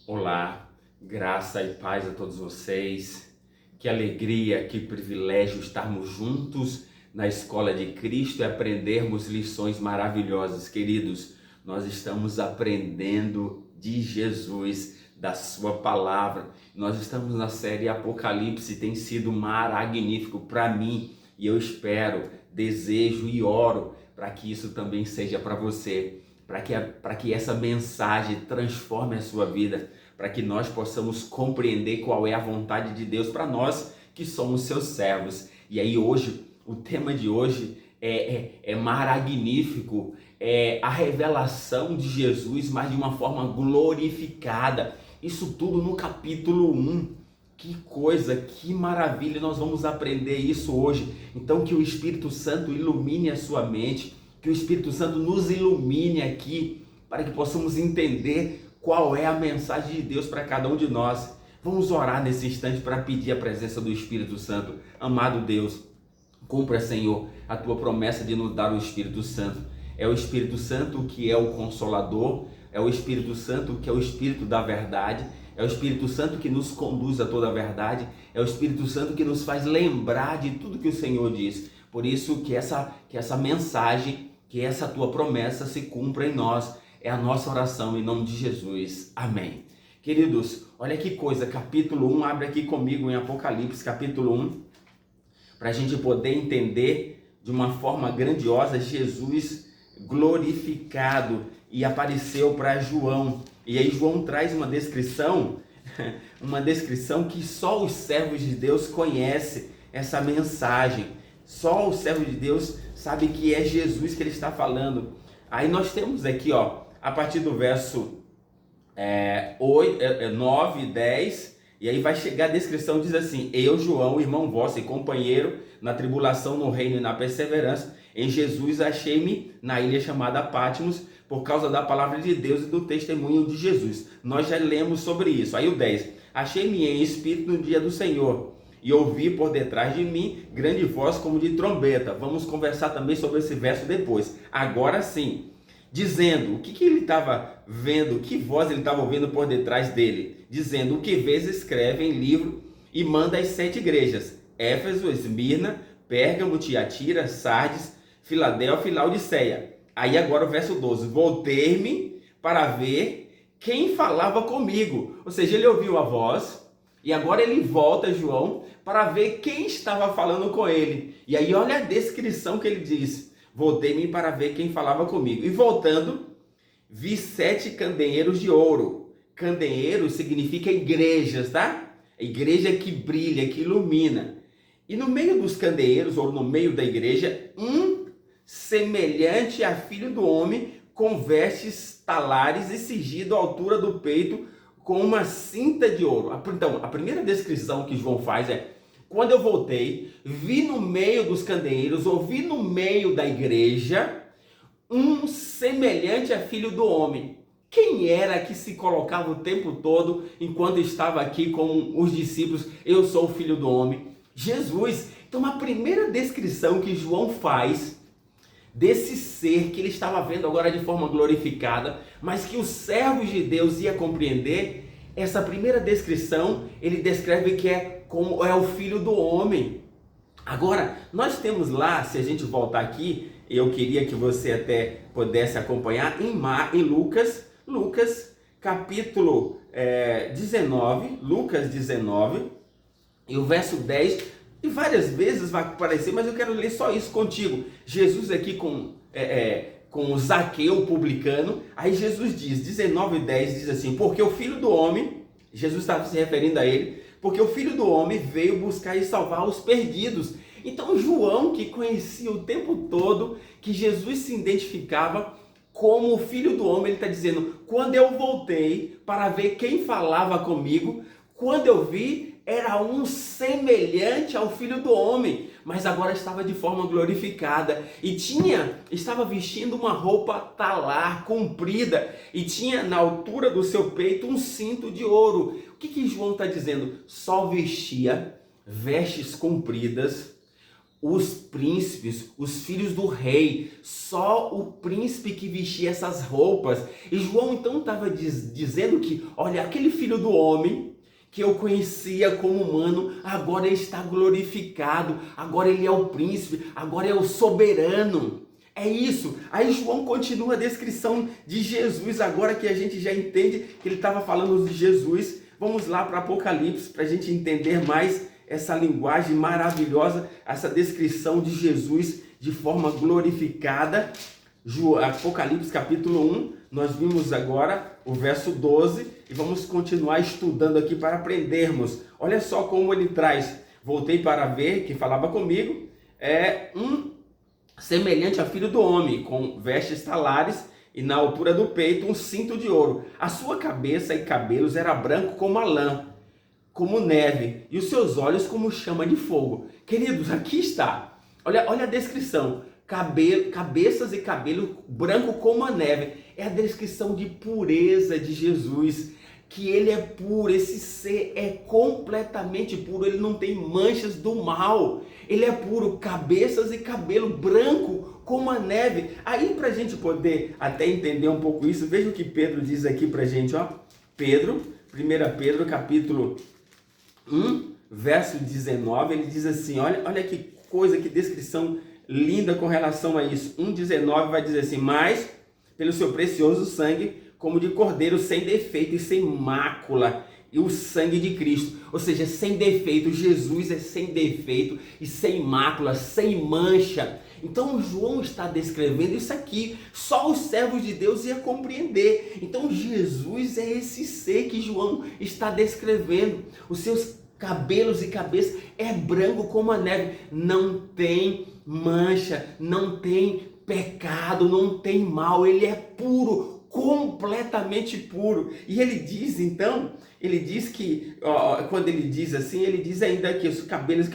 Olá, graça e paz a todos vocês. Que alegria, que privilégio estarmos juntos na escola de Cristo e aprendermos lições maravilhosas. Queridos, nós estamos aprendendo de Jesus, da sua palavra. Nós estamos na série Apocalipse, tem sido magnífico para mim e eu espero, desejo e oro para que isso também seja para você. Para que essa mensagem transforme a sua vida, para que nós possamos compreender qual é a vontade de Deus para nós que somos seus servos. E aí hoje, o tema de hoje é magnífico, é a revelação de Jesus, mas de uma forma glorificada. Isso tudo no capítulo 1. Que coisa, que maravilha, nós vamos aprender isso hoje. Então que o Espírito Santo ilumine a sua mente, que o Espírito Santo nos ilumine aqui, para que possamos entender qual é a mensagem de Deus para cada um de nós. Vamos orar nesse instante para pedir a presença do Espírito Santo. Amado Deus, cumpra, Senhor, a tua promessa de nos dar o Espírito Santo. É o Espírito Santo que é o Consolador, é o Espírito Santo que é o Espírito da verdade, é o Espírito Santo que nos conduz a toda a verdade, é o Espírito Santo que nos faz lembrar de tudo que o Senhor diz. Por isso que essa mensagem, que essa tua promessa se cumpra em nós. É a nossa oração em nome de Jesus. Amém. Queridos, olha que coisa, capítulo 1, abre aqui comigo em Apocalipse, capítulo 1, para a gente poder entender de uma forma grandiosa Jesus glorificado e apareceu para João. E aí João traz uma descrição que só os servos de Deus conhecem essa mensagem. Só o servo de Deus sabe que é Jesus que ele está falando. Aí nós temos aqui, a partir do verso 9, 10, e aí vai chegar a descrição, diz assim: eu, João, irmão vosso e companheiro na tribulação, no reino e na perseverança, em Jesus achei-me na ilha chamada Patmos, por causa da palavra de Deus e do testemunho de Jesus. Nós já lemos sobre isso. Aí o 10, achei-me em espírito no dia do Senhor, e ouvi por detrás de mim grande voz como de trombeta. Vamos conversar também sobre esse verso depois. Agora sim, dizendo, o que ele estava vendo, que voz ele estava ouvindo por detrás dele? Dizendo, o que vês escreve em livro e manda às 7 igrejas: Éfeso, Esmirna, Pérgamo, Tiatira, Sardes, Filadélfia e Laodiceia. Aí agora o verso 12, voltei-me para ver quem falava comigo. Ou seja, ele ouviu a voz e agora ele volta, João, para ver quem estava falando com ele. E aí olha a descrição que ele diz: voltei-me para ver quem falava comigo. E voltando, vi 7 candeeiros de ouro. Candeeiro significa igrejas, tá? Igreja que brilha, que ilumina. E no meio dos candeeiros, ou no meio da igreja, um semelhante a filho do homem, com vestes talares e cingido à altura do peito, com uma cinta de ouro. Então, a primeira descrição que João faz é: quando eu voltei, vi no meio dos candeeiros, ouvi no meio da igreja, um semelhante a filho do homem. Quem era que se colocava o tempo todo, enquanto estava aqui com os discípulos: eu sou o filho do homem? Jesus. Então a primeira descrição que João faz desse ser que ele estava vendo agora de forma glorificada, mas que os servos de Deus iam compreender, essa primeira descrição, ele descreve que é como é o filho do homem. Agora, nós temos lá, se a gente voltar aqui, eu queria que você até pudesse acompanhar em Lucas capítulo 19, Lucas 19, e o verso 10, e várias vezes vai aparecer, mas eu quero ler só isso contigo. Jesus aqui com o Zaqueu, publicano. Aí Jesus diz, 19 e 10, diz assim: porque o Filho do Homem, Jesus estava se referindo a ele, porque o Filho do Homem veio buscar e salvar os perdidos. Então João, que conhecia o tempo todo que Jesus se identificava como o Filho do Homem, ele está dizendo: quando eu voltei para ver quem falava comigo, quando eu vi, era um semelhante ao Filho do Homem, mas agora estava de forma glorificada e estava vestindo uma roupa talar, comprida, e tinha na altura do seu peito um cinto de ouro. O que João está dizendo? Só vestia vestes compridas, os príncipes, os filhos do rei, só o príncipe que vestia essas roupas. E João então estava dizendo que, olha, aquele filho do homem que eu conhecia como humano, agora ele está glorificado, agora ele é o príncipe, agora é o soberano. É isso. Aí João continua a descrição de Jesus, agora que a gente já entende que ele estava falando de Jesus. Vamos lá para Apocalipse, para a gente entender mais essa linguagem maravilhosa, essa descrição de Jesus de forma glorificada. Apocalipse capítulo 1, nós vimos agora o verso 12 e vamos continuar estudando aqui para aprendermos. Olha só como ele traz. Voltei para ver, que falava comigo, semelhante a filho do homem, com vestes talares e na altura do peito um cinto de ouro. A sua cabeça e cabelos era branco como a lã, como neve, e os seus olhos como chama de fogo. Queridos, aqui está. Olha a descrição. Cabeças e cabelo branco como a neve. É a descrição de pureza de Jesus. Que ele é puro, esse ser é completamente puro, ele não tem manchas do mal. Ele é puro, cabeças e cabelo branco como a neve. Aí, para a gente poder até entender um pouco isso, veja o que Pedro diz aqui para a gente, ó. 1 Pedro capítulo 1, verso 19, ele diz assim, olha que coisa, que descrição linda com relação a isso. 1,19 vai dizer assim, mas pelo seu precioso sangue, como de cordeiro sem defeito e sem mácula, e o sangue de Cristo, ou seja, sem defeito. Jesus é sem defeito e sem mácula, sem mancha. Então João está descrevendo isso aqui, só os servos de Deus iam compreender. Então Jesus é esse ser que João está descrevendo. Os seus cabelos e cabeça é branco como a neve, não tem mancha, não tem pecado, não tem mal, ele é puro, completamente puro. E ele diz então, ele diz que, quando ele diz assim, ele diz ainda que os cabelos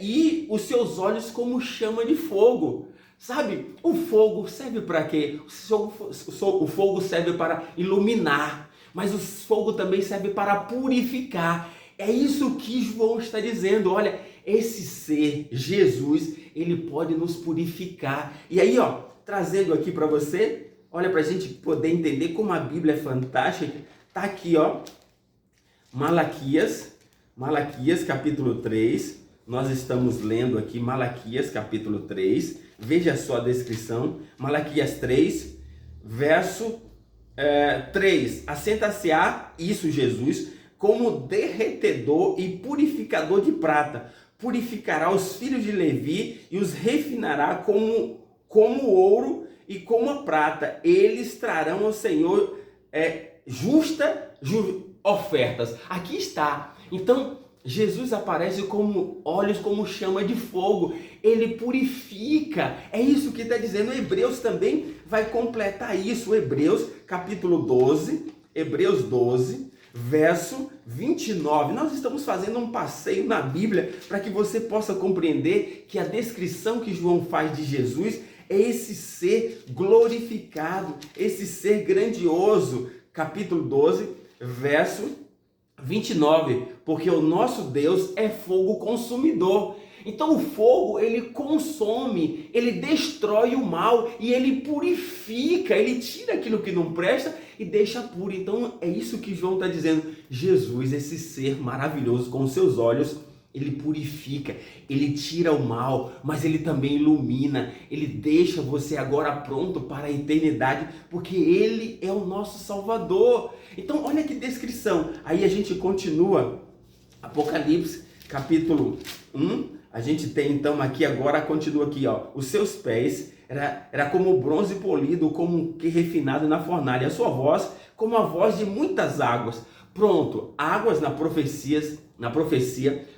e os seus olhos como chama de fogo. Sabe, o fogo serve para quê? O fogo serve para iluminar, mas o fogo também serve para purificar. É isso que João está dizendo. Olha, esse ser, Jesus, ele pode nos purificar. E aí, trazendo aqui para você, olha, para a gente poder entender como a Bíblia é fantástica, tá aqui, Malaquias capítulo 3, nós estamos lendo aqui Malaquias capítulo 3, veja só a descrição, Malaquias 3, verso 3, assenta-se-á, isso Jesus, como derretedor e purificador de prata, purificará os filhos de Levi e os refinará como ouro e como a prata. Eles trarão ao Senhor ofertas. Aqui está. Então Jesus aparece como olhos como chama de fogo. Ele purifica. É isso que está dizendo. Hebreus também vai completar isso. Hebreus capítulo 12. Hebreus 12. Verso 29, nós estamos fazendo um passeio na Bíblia para que você possa compreender que a descrição que João faz de Jesus é esse ser glorificado, esse ser grandioso. Capítulo 12, verso 29, porque o nosso Deus é fogo consumidor. Então o fogo, ele consome, ele destrói o mal e ele purifica, ele tira aquilo que não presta e deixa puro. Então é isso que João está dizendo. Jesus, esse ser maravilhoso, com os seus olhos, ele purifica, ele tira o mal, mas ele também ilumina, ele deixa você agora pronto para a eternidade, porque ele é o nosso Salvador. Então olha que descrição. Aí a gente continua, Apocalipse capítulo 1, a gente tem então aqui agora, continua aqui, os seus pés era como bronze polido, como que refinado na fornalha, a sua voz como a voz de muitas águas. Pronto, águas na profecia,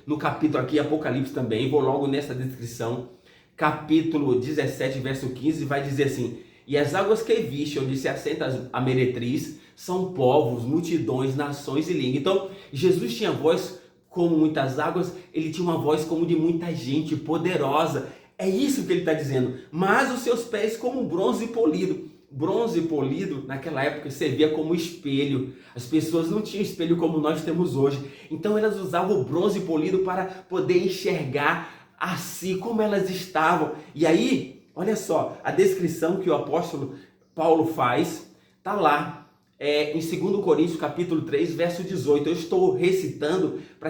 no capítulo aqui, Apocalipse também, vou logo nessa descrição, capítulo 17, verso 15, vai dizer assim, e as águas que viste, onde se assenta a meretriz, são povos, multidões, nações e línguas. Então, Jesus tinha voz como muitas águas, ele tinha uma voz como de muita gente, poderosa. É isso que ele está dizendo. Mas os seus pés como bronze polido. Bronze polido, naquela época, servia como espelho. As pessoas não tinham espelho como nós temos hoje. Então elas usavam o bronze polido para poder enxergar assim como elas estavam. E aí, olha só, a descrição que o apóstolo Paulo faz, está lá. Em 2 Coríntios capítulo 3, verso 18, eu estou recitando para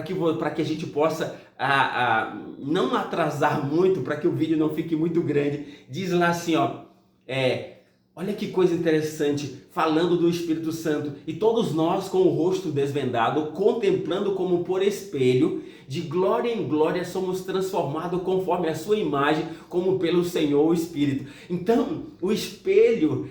que a gente possa não atrasar muito, para que o vídeo não fique muito grande. Diz lá assim, ó, olha que coisa interessante, falando do Espírito Santo. E todos nós com o rosto desvendado, contemplando como por espelho, de glória em glória somos transformados conforme a sua imagem, como pelo Senhor o Espírito. Então, o espelho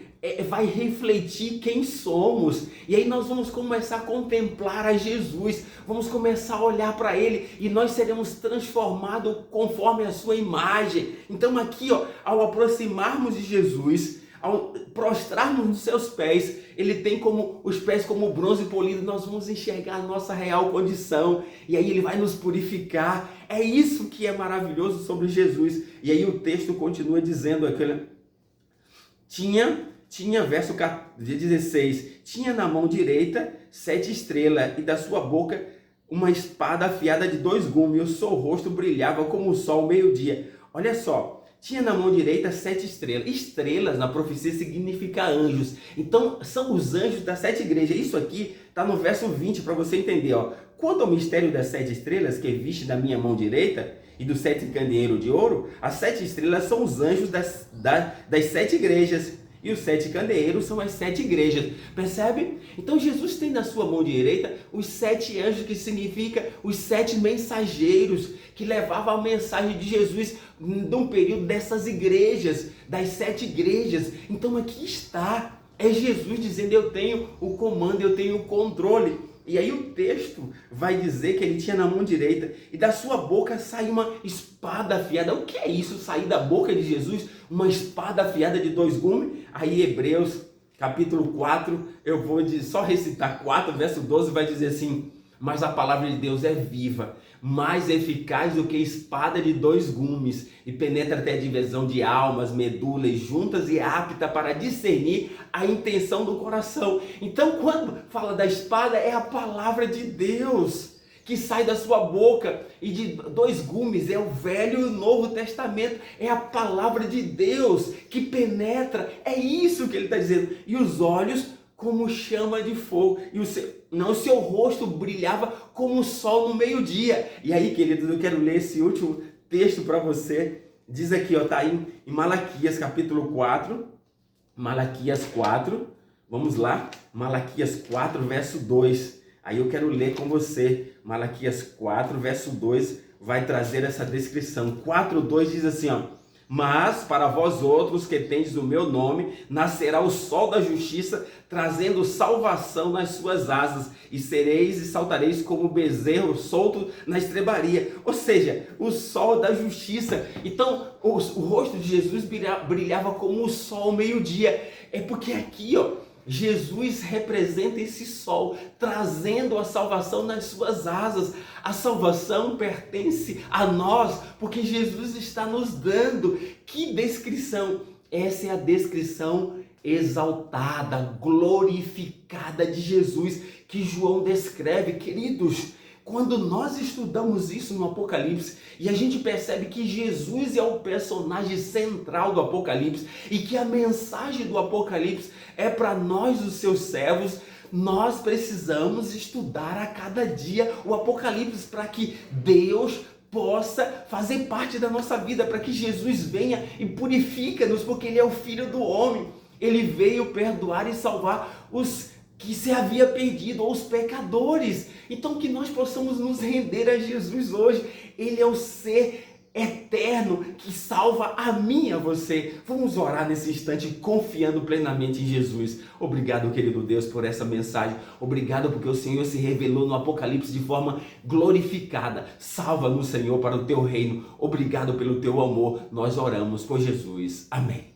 vai refletir quem somos, e aí nós vamos começar a contemplar a Jesus, vamos começar a olhar para Ele, e nós seremos transformados conforme a sua imagem. Então aqui, ó, ao aproximarmos de Jesus, ao prostrarmos nos seus pés, Ele tem como os pés como bronze polido, nós vamos enxergar a nossa real condição, e aí Ele vai nos purificar. É isso que é maravilhoso sobre Jesus. E aí o texto continua dizendo aquele verso 16, tinha na mão direita 7 estrelas, e da sua boca uma espada afiada de 2 gumes, e o seu rosto brilhava como o sol ao meio-dia. Olha só, tinha na mão direita 7 estrelas. Estrelas na profecia significa anjos. Então são os anjos das 7 igrejas. Isso aqui está no verso 20 para você entender. Ó. Quanto ao mistério das 7 estrelas que viste na minha mão direita e dos 7 candeeiros de ouro, as 7 estrelas são os anjos das 7 igrejas. E os 7 candeeiros são as 7 igrejas. Percebe? Então Jesus tem na sua mão direita os 7 anjos, que significa os 7 mensageiros que levavam a mensagem de Jesus num período dessas igrejas, das 7 igrejas. Então aqui está, é Jesus dizendo: eu tenho o comando, eu tenho o controle. E aí o texto vai dizer que ele tinha na mão direita, e da sua boca sai uma espada afiada. O que é isso, sair da boca de Jesus uma espada afiada de 2 gumes? Aí Hebreus capítulo 4, eu vou só recitar 4, verso 12, vai dizer assim: mas a palavra de Deus é viva, mais eficaz do que espada de 2 gumes, e penetra até a divisão de almas, medulas, juntas, e é apta para discernir a intenção do coração. Então, quando fala da espada, é a palavra de Deus que sai da sua boca, e de 2 gumes é o Velho e o Novo Testamento, é a palavra de Deus que penetra. É isso que ele está dizendo. E os olhos como chama de fogo, e o seu rosto brilhava como o sol no meio-dia. E aí, queridos, eu quero ler esse último texto para você. Diz aqui, ó, tá aí em Malaquias capítulo 4, Malaquias 4, vamos lá, Malaquias 4, verso 2. Aí eu quero ler com você, Malaquias 4, verso 2, vai trazer essa descrição. 4:2 diz assim, ó: mas para vós outros que tendes o meu nome, nascerá o sol da justiça, trazendo salvação nas suas asas, e sereis e saltareis como bezerro solto na estrebaria. Ou seja, o sol da justiça. Então, o rosto de Jesus brilhava como o sol ao meio-dia. É porque aqui, ó, Jesus representa esse sol, trazendo a salvação nas suas asas. A salvação pertence a nós, porque Jesus está nos dando. Que descrição! Essa é a descrição exaltada, glorificada de Jesus, que João descreve. Queridos, quando nós estudamos isso no Apocalipse, e a gente percebe que Jesus é o personagem central do Apocalipse, e que a mensagem do Apocalipse é para nós, os seus servos, nós precisamos estudar a cada dia o Apocalipse, para que Deus possa fazer parte da nossa vida, para que Jesus venha e purifica-nos, porque Ele é o Filho do homem. Ele veio perdoar e salvar os que se havia perdido, ou os pecadores. Então que nós possamos nos render a Jesus hoje. Ele é o ser eterno que salva a mim e a você. Vamos orar nesse instante confiando plenamente em Jesus. Obrigado, querido Deus, por essa mensagem. Obrigado porque o Senhor se revelou no Apocalipse de forma glorificada. Salva-nos, Senhor, para o teu reino. Obrigado pelo teu amor. Nós oramos por Jesus. Amém.